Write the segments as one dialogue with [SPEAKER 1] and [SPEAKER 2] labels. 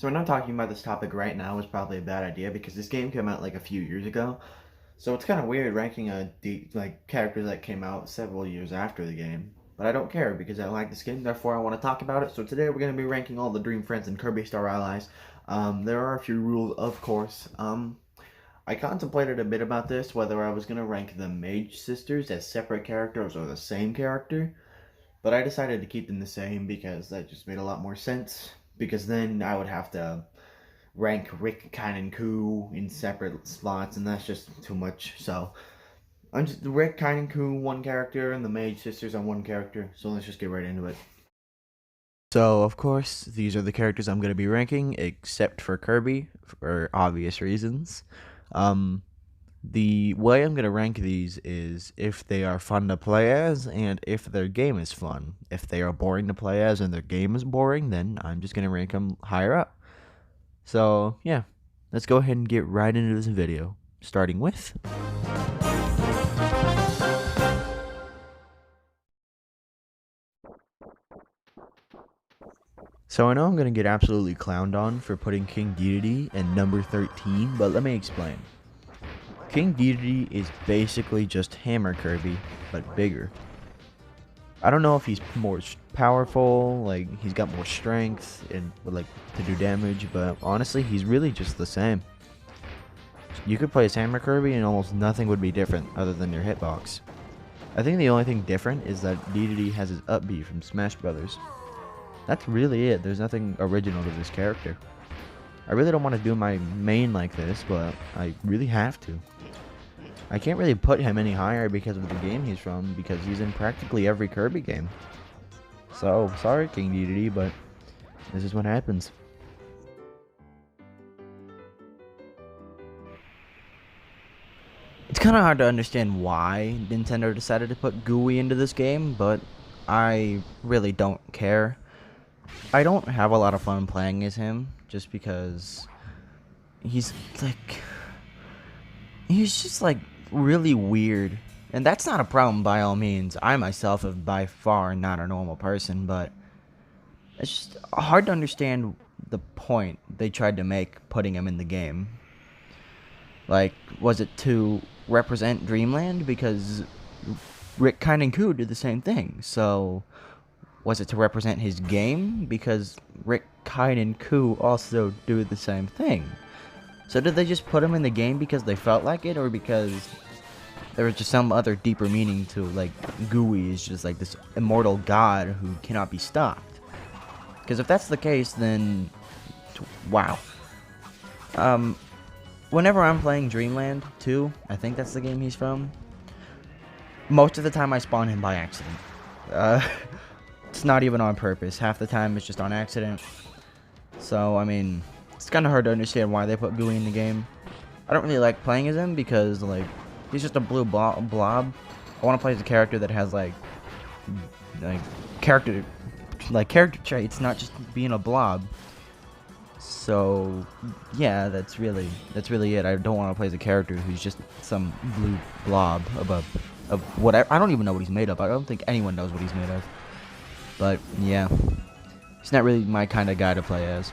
[SPEAKER 1] So we're not talking about this topic right now is probably a bad idea because this game came out like a few years ago. So it's kind of weird ranking like characters that came out several years after the game. But I don't care because I like this game, therefore I want to talk about it. So today we're going to be ranking all the Dream Friends and Kirby Star Allies. There are a few rules, of course. I contemplated a bit about this, whether I was going to rank the Mage Sisters as separate characters or the same character. But I decided to keep them the same because that just made a lot more sense. Because then I would have to rank Rick, Kine, and Koo in separate slots, and that's just too much. So I'm just Rick, Kine, and Koo one character, and the Mage Sisters on one character. So let's just get right into it. So of course, these are the characters I'm going to be ranking, except for Kirby, for obvious reasons. Um, the way I'm going to rank these is if they are fun to play as and if their game is fun. If they are boring to play as and their game is boring, then I'm just going to rank them higher up. So, yeah, let's go ahead and get right into this video, starting with... So I know I'm going to get absolutely clowned on for putting King Dedede in number 13, but let me explain. King Dedede is basically just Hammer Kirby, but bigger. I don't know if he's more powerful, like he's got more strength and like to do damage, but honestly, he's really just the same. You could play as Hammer Kirby and almost nothing would be different other than your hitbox. I think the only thing different is that Dedede has his up B from Smash Brothers. That's really it. There's nothing original to this character. I really don't want to do my main like this, but I really have to. I can't really put him any higher because of the game he's from, because he's in practically every Kirby game. So, sorry King Dedede, but this is what happens. It's kind of hard to understand why Nintendo decided to put Gooey into this game, but I really don't care. I don't have a lot of fun playing as him, just because he's just like really weird. And that's not a problem by all means. I myself am by far not a normal person, but it's just hard to understand the point they tried to make putting him in the game. Like, was it to represent Dreamland? Because Rick, Kine, and Koo did the same thing. So, was it to represent his game? Because Rick, Kine, and Koo also do the same thing. So did they just put him in the game because they felt like it, or because there was just some other deeper meaning to, like, Gooey is just like this immortal god who cannot be stopped? Because if that's the case, then wow. Whenever I'm playing Dreamland 2, I think that's the game he's from, most of the time I spawn him by accident. It's not even on purpose. Half the time it's just on accident. So, I mean, it's kind of hard to understand why they put Gooey in the game. I don't really like playing as him because, like, he's just a blue blob. I want to play as a character that has, like character traits, not just being a blob. So, yeah, that's really it. I don't want to play as a character who's just some blue blob of whatever. I don't even know what he's made of. I don't think anyone knows what he's made of. But, yeah, he's not really my kind of guy to play as.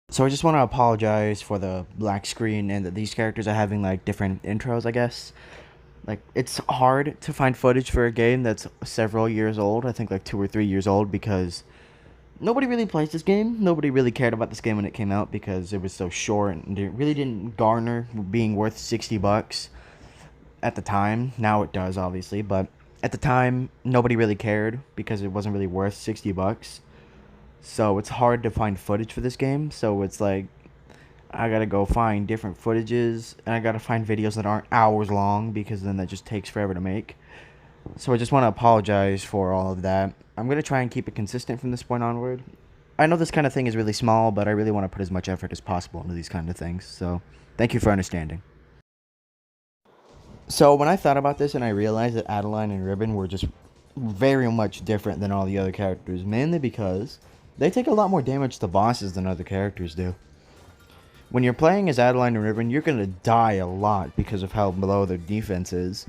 [SPEAKER 1] So I just want to apologize for the black screen and that these characters are having, like, different intros, I guess. Like, it's hard to find footage for a game that's several years old. I think, like, 2 or 3 years old, because nobody really plays this game. Nobody really cared about this game when it came out because it was so short and it really didn't garner being worth $60 at the time. Now it does, obviously, but at the time, nobody really cared because it wasn't really worth $60. So it's hard to find footage for this game. So it's like, I gotta go find different footages, and I gotta find videos that aren't hours long because then that just takes forever to make. So I just want to apologize for all of that. I'm gonna try and keep it consistent from this point onward. I know this kind of thing is really small, but I really want to put as much effort as possible into these kind of things. So thank you for understanding. So when I thought about this and I realized that Adeline and Ribbon were just very much different than all the other characters, mainly because they take a lot more damage to bosses than other characters do. When you're playing as Adeline and Ribbon, you're going to die a lot because of how low their defense is.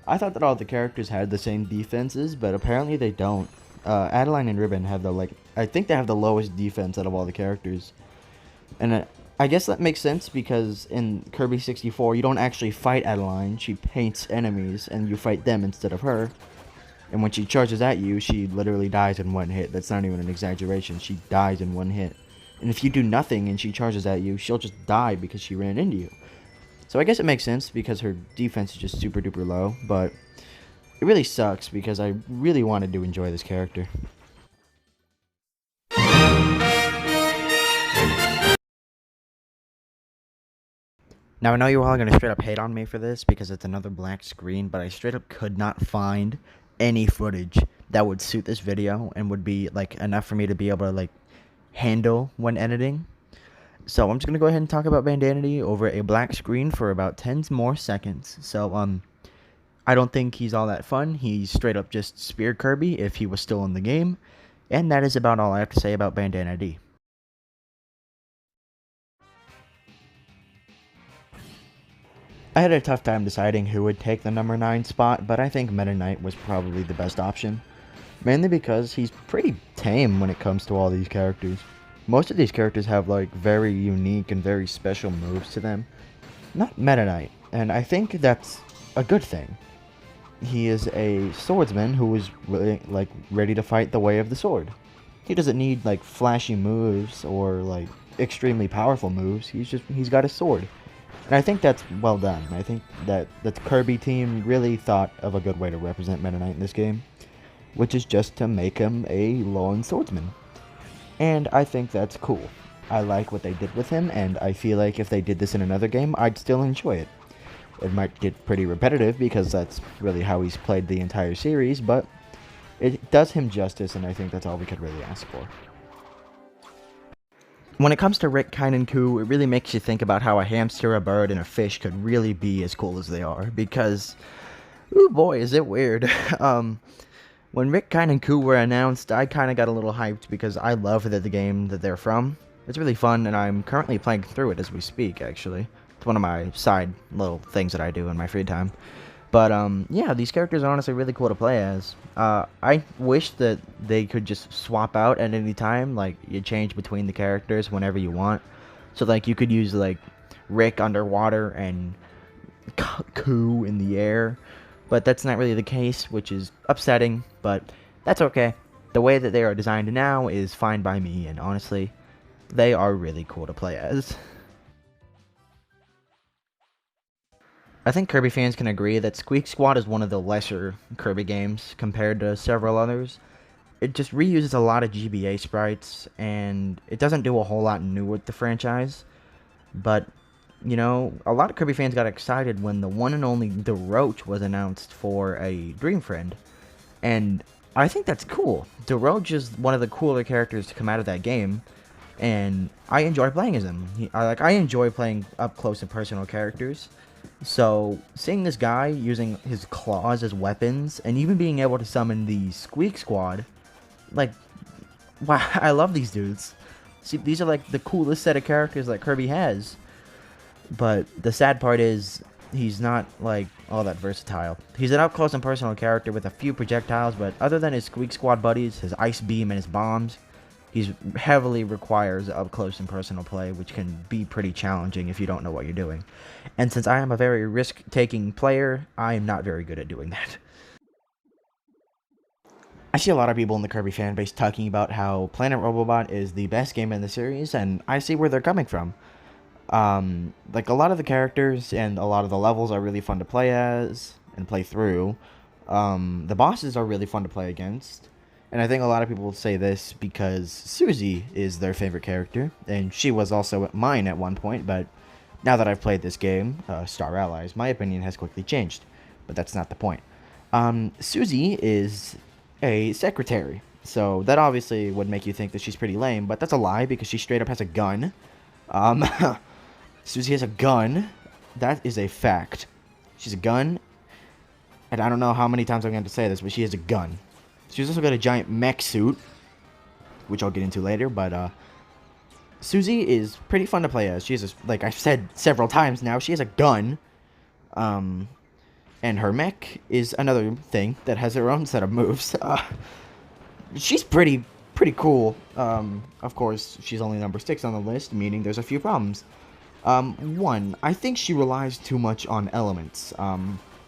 [SPEAKER 1] I thought that all the characters had the same defenses, but apparently they don't. Adeline and Ribbon have the I think they have the lowest defense out of all the characters. And I guess that makes sense because in Kirby 64, you don't actually fight Adeline. She paints enemies, and you fight them instead of her. And when she charges at you, she literally dies in one hit. That's not even an exaggeration. She dies in one hit. And if you do nothing and she charges at you, she'll just die because she ran into you. So I guess it makes sense because her defense is just super duper low, but it really sucks because I really wanted to enjoy this character. Now I know you all are going to straight up hate on me for this because it's another black screen, but I straight up could not find any footage that would suit this video and would be like enough for me to be able to like handle when editing. So I'm just going to go ahead and talk about Bandanity over a black screen for about 10 more seconds. So I don't think he's all that fun. He's straight up just Spear Kirby if he was still in the game. And that is about all I have to say about Bandanity. I had a tough time deciding who would take the number 9 spot, but I think Meta Knight was probably the best option. Mainly because he's pretty tame when it comes to all these characters. Most of these characters have like very unique and very special moves to them. Not Meta Knight, and I think that's a good thing. He is a swordsman who is really like ready to fight the way of the sword. He doesn't need like flashy moves or like extremely powerful moves. He's got a sword. And I think that's well done. I think that the Kirby team really thought of a good way to represent Meta Knight in this game, which is just to make him a lone swordsman. And I think that's cool. I like what they did with him, and I feel like if they did this in another game, I'd still enjoy it. It might get pretty repetitive because that's really how he's played the entire series, but it does him justice, and I think that's all we could really ask for. When it comes to Rick, Kine, and Koo, it really makes you think about how a hamster, a bird, and a fish could really be as cool as they are, because, ooh boy, is it weird. When Rick, Kine, and Koo were announced, I kind of got a little hyped because I love the game that they're from. It's really fun, and I'm currently playing through it as we speak, actually. It's one of my side little things that I do in my free time. But, yeah, these characters are honestly really cool to play as. I wish that they could just swap out at any time, like, you change between the characters whenever you want. So, like, you could use, like, Rick underwater and Koo in the air. But that's not really the case, which is upsetting, but that's okay. The way that they are designed now is fine by me, and honestly, they are really cool to play as. I think Kirby fans can agree that Squeak Squad is one of the lesser Kirby games compared to several others. It just reuses a lot of GBA sprites, and it doesn't do a whole lot new with the franchise. But, you know, a lot of Kirby fans got excited when the one and only The Roach was announced for a Dream Friend. And I think that's cool. The Roach is one of the cooler characters to come out of that game, and I enjoy playing as him. I enjoy playing up close and personal characters. So, seeing this guy using his claws as weapons, and even being able to summon the Squeak Squad, like, wow, I love these dudes. See, these are like the coolest set of characters that Kirby has. But the sad part is, he's not, like, all that versatile. He's an up-close and personal character with a few projectiles, but other than his Squeak Squad buddies, his Ice Beam, and his bombs, he heavily requires up-close and personal play, which can be pretty challenging if you don't know what you're doing. And since I am a very risk-taking player, I am not very good at doing that. I see a lot of people in the Kirby fanbase talking about how Planet Robobot is the best game in the series, and I see where they're coming from. Like, a lot of the characters and a lot of the levels are really fun to play as and play through. The bosses are really fun to play against. And I think a lot of people will say this because Susie is their favorite character, and she was also mine at one point, but now that I've played this game, Star Allies, my opinion has quickly changed. But that's not the point. Susie is a secretary, so that obviously would make you think that she's pretty lame, but that's a lie because she straight up has a gun. Susie has a gun. That is a fact. She's a gun, and I don't know how many times I'm going to say this, but she has a gun. She's also got a giant mech suit, which I'll get into later, but, Susie is pretty fun to play as. She has, like I've said several times now, she has a gun, and her mech is another thing that has her own set of moves. She's pretty pretty cool. Of course, she's only number 6 on the list, meaning there's a few problems. One, I think she relies too much on elements.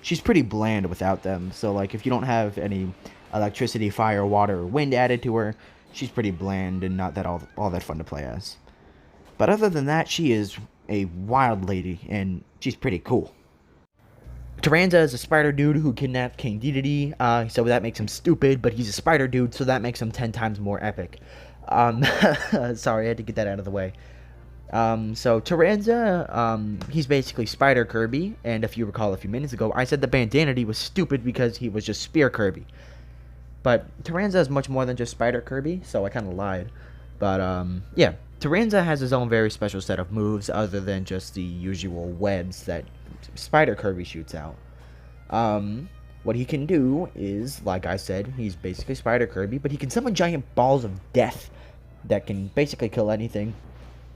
[SPEAKER 1] She's pretty bland without them, so like if you don't have any electricity, fire, water, or wind added to her, she's pretty bland and not that all that fun to play as. But other than that, she is a wild lady, and she's pretty cool. Taranza is a spider dude who kidnapped King Dedede, so that makes him stupid, but he's a spider dude, so that makes him 10 times more epic. Sorry, I had to get that out of the way. So Taranza, he's basically Spider Kirby, and if you recall a few minutes ago, I said the Bandanity was stupid because he was just Spear Kirby. But Taranza is much more than just Spider Kirby, so I kind of lied. But, yeah, Taranza has his own very special set of moves other than just the usual webs that Spider Kirby shoots out. What he can do is, like I said, he's basically Spider Kirby, but he can summon giant balls of death that can basically kill anything.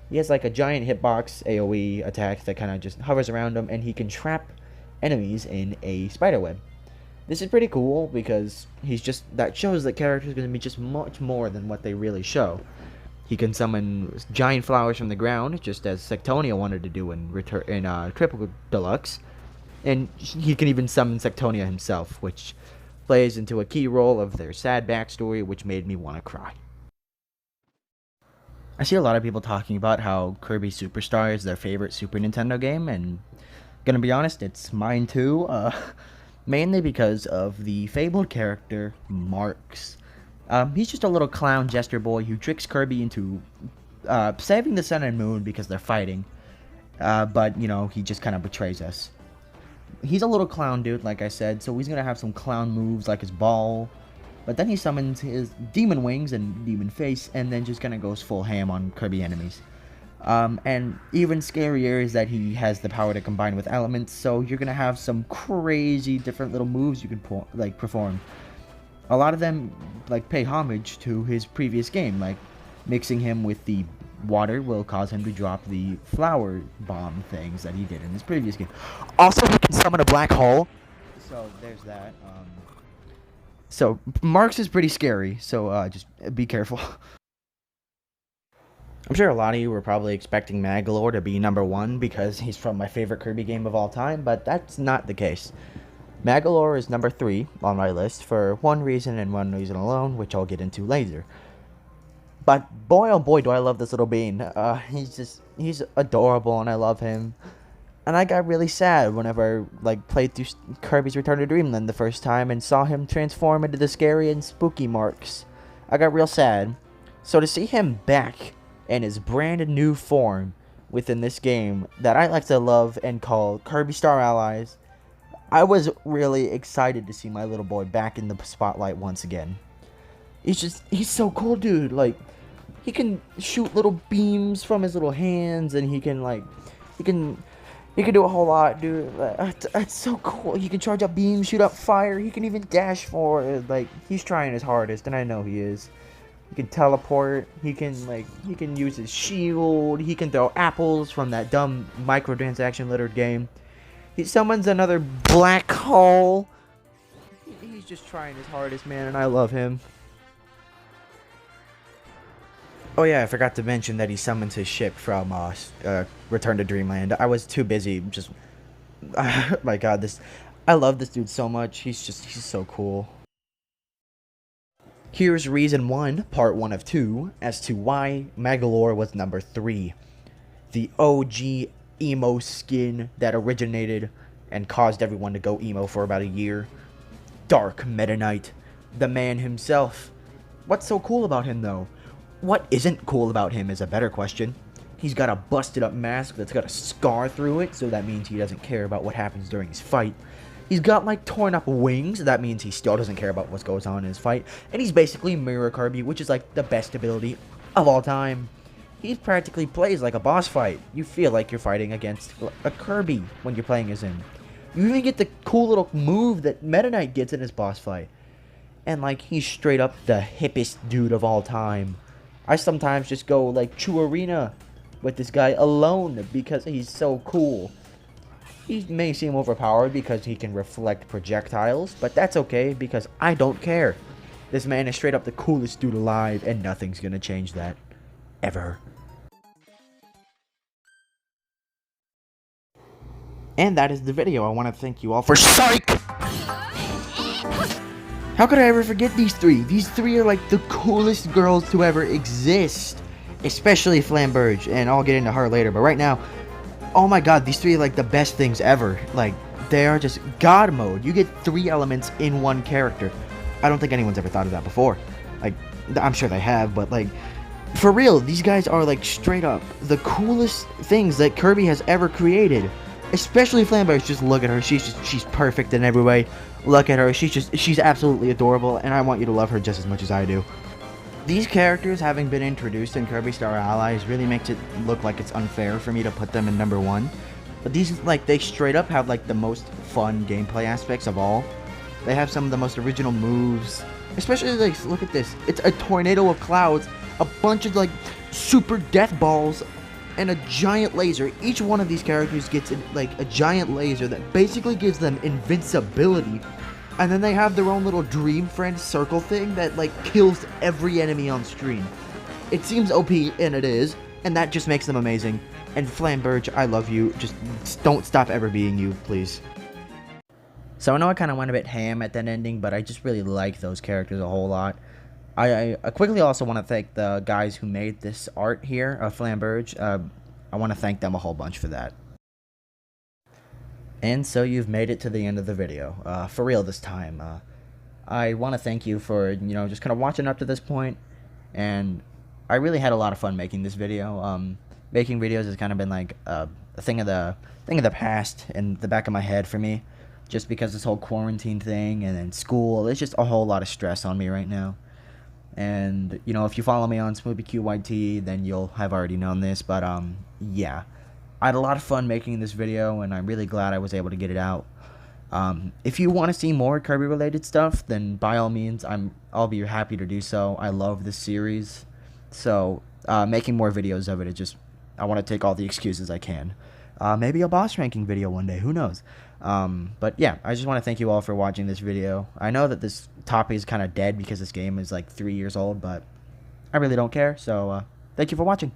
[SPEAKER 1] He has like a giant hitbox AoE attack that kind of just hovers around him, and he can trap enemies in a spider web. This is pretty cool because that shows that characters are going to be just much more than what they really show. He can summon giant flowers from the ground, just as Sectonia wanted to do in Triple Deluxe. And he can even summon Sectonia himself, which plays into a key role of their sad backstory, which made me want to cry. I see a lot of people talking about how Kirby Superstar is their favorite Super Nintendo game, and gonna be honest, it's mine too, mainly because of the fabled character, Marx. He's just a little clown jester boy who tricks Kirby into saving the sun and moon because they're fighting. But, you know, he just kind of betrays us. He's a little clown dude, like I said, so he's going to have some clown moves like his ball. But then he summons his demon wings and demon face and then just kind of goes full ham on Kirby enemies. And even scarier is that he has the power to combine with elements, so you're going to have some crazy different little moves you can perform. A lot of them pay homage to his previous game, like mixing him with the water will cause him to drop the flower bomb things that he did in his previous game. Also, he can summon a black hole, so there's that. So Marx is pretty scary, so just be careful. I'm sure a lot of you were probably expecting Magolor to be number 1 because he's from my favorite Kirby game of all time, but that's not the case. Magolor is number 3 on my list for one reason and one reason alone, which I'll get into later. But boy oh boy do I love this little bean. He's adorable and I love him. And I got really sad whenever I played through Kirby's Return to Dreamland the first time and saw him transform into the scary and spooky Marx. I got real sad. So to see him back in his brand new form within this game that I like to love and call Kirby Star Allies, I was really excited to see my little boy back in the spotlight once again. He's so cool, dude. He can shoot little beams from his little hands, and he can do a whole lot, dude. It's so cool. He can charge up beams, shoot up fire. He can even dash forward. He's trying his hardest, and I know he is. He can teleport. He can use his shield. He can throw apples from that dumb microtransaction littered game. He summons another black hole. He's just trying his hardest, man, and I love him. Oh yeah, I forgot to mention that he summons his ship from Return to Dreamland. I was too busy just... my god, I love this dude so much. He's so cool. Here's reason 1, part 1 of 2, as to why Magolor was number 3. The OG emo skin that originated and caused everyone to go emo for about a year. Dark Meta Knight, the man himself. What's so cool about him though? What isn't cool about him is a better question. He's got a busted up mask that's got a scar through it, so that means he doesn't care about what happens during his fight. He's got torn up wings, that means he still doesn't care about what goes on in his fight. And he's basically Mirror Kirby, which is the best ability of all time. He practically plays like a boss fight. You feel like you're fighting against a Kirby when you're playing as him. You even get the cool little move that Meta Knight gets in his boss fight. And he's straight up the hippest dude of all time. I sometimes just go Chu Arena with this guy alone because he's so cool. He may seem overpowered because he can reflect projectiles, but that's okay because I don't care. This man is straight up the coolest dude alive, and nothing's gonna change that. Ever. And that is the video. I want to thank you all for psych! How could I ever forget these three? These three are like the coolest girls to ever exist. Especially Flamberge, and I'll get into her later, but right now, oh my god, these three are like the best things ever. Like, they are just god mode. You get 3 elements in one character. I don't think anyone's ever thought of that before. Like, I'm sure they have, but like, for real, these guys are like straight up the coolest things that Kirby has ever created. Especially Flamberge. Just look at her. She's perfect in every way. Look at her. She's absolutely adorable, and I want you to love her just as much as I do. These characters having been introduced in Kirby Star Allies really makes it look like it's unfair for me to put them in number 1. But these, like, they straight up have like the most fun gameplay aspects of all. They have some of the most original moves. Especially, like, look at this. It's a tornado of clouds, a bunch of like super death balls, and a giant laser. Each one of these characters gets like a giant laser that basically gives them invincibility. And then they have their own little dream friend circle thing that like kills every enemy on screen. It seems OP, and it is, and that just makes them amazing. And Flamberge, I love you. Just don't stop ever being you, please. So I know I kind of went a bit ham at that ending, but I just really like those characters a whole lot. I quickly also want to thank the guys who made this art here of Flamberge. I want to thank them a whole bunch for that. And so you've made it to the end of the video, for real this time. I want to thank you for, you know, just kind of watching up to this point, and I really had a lot of fun making this video. Making videos has kind of been like a thing of the past in the back of my head for me, just because this whole quarantine thing and then school, it's just a whole lot of stress on me right now. And, you know, if you follow me on SmoothieQYT, then you'll have already known this, but, yeah. I had a lot of fun making this video, and I'm really glad I was able to get it out. If you want to see more Kirby-related stuff, then by all means, I'll be happy to do so. I love this series, so making more videos of it, I want to take all the excuses I can. Maybe a boss ranking video one day, who knows? But yeah, I just want to thank you all for watching this video. I know that this topic is kind of dead because this game is like 3 years old, but I really don't care, so thank you for watching.